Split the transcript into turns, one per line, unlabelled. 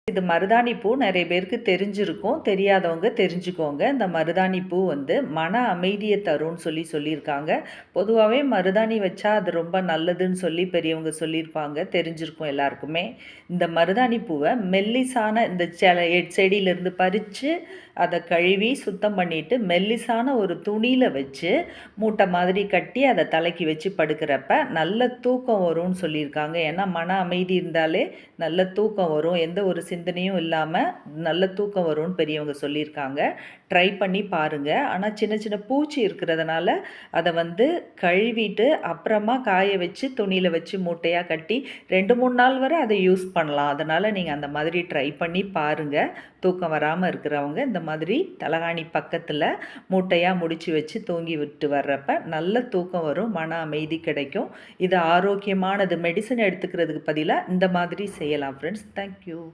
இது மருதாணி பூ நிறைய பேருக்கு தெரிஞ்சிருக்கும். தெரியாதவங்க தெரிஞ்சுக்கோங்க. இந்த மருதாணி பூ வந்து மன அமைதியை தரும்னு சொல்லியிருக்காங்க. பொதுவாகவே மருதாணி வச்சா அது ரொம்ப நல்லதுன்னு சொல்லி பெரியவங்க சொல்லியிருப்பாங்க. தெரிஞ்சிருக்கும் எல்லாருக்குமே. இந்த மருதாணி பூவை மெல்லிசான இந்த செடியிலேருந்து பறித்து அதை கழுவி சுத்தம் பண்ணிவிட்டு மெல்லிசான ஒரு துணியில் வச்சு மூட்டை மாதிரி கட்டி அதை தலைக்கு வச்சு படுக்கிறப்ப நல்ல தூக்கம் வரும்னு சொல்லியிருக்காங்க. ஏன்னா மன அமைதி இருந்தாலே நல்ல தூக்கம் வரும். எந்த ஒரு சிந்தனையும் இல்லாமல் நல்ல தூக்கம் வரும்னு பெரியவங்க சொல்லியிருக்காங்க. ட்ரை பண்ணி பாருங்கள். ஆனால் சின்ன சின்ன பூச்சி இருக்கிறதுனால அதை வந்து கழுவிட்டு அப்புறமா காய வச்சு துணியில் வச்சு மூட்டையாக கட்டி 2-3 நாள் வரை அதை யூஸ் பண்ணலாம். அதனால் நீங்கள் அந்த மாதிரி ட்ரை பண்ணி பாருங்கள். தூக்கம் வராமல் இருக்கிறவங்க இந்த மாதிரி தலகாணி பக்கத்தில் மூட்டையாக முடித்து வச்சு தூங்கி விட்டு வர்றப்ப நல்ல தூக்கம் வரும், மன அமைதி கிடைக்கும். இது ஆரோக்கியமானது. மெடிசன் எடுத்துக்கிறதுக்கு பதிலாக இந்த மாதிரி செய்யலாம் ஃப்ரெண்ட்ஸ். தேங்க்யூ.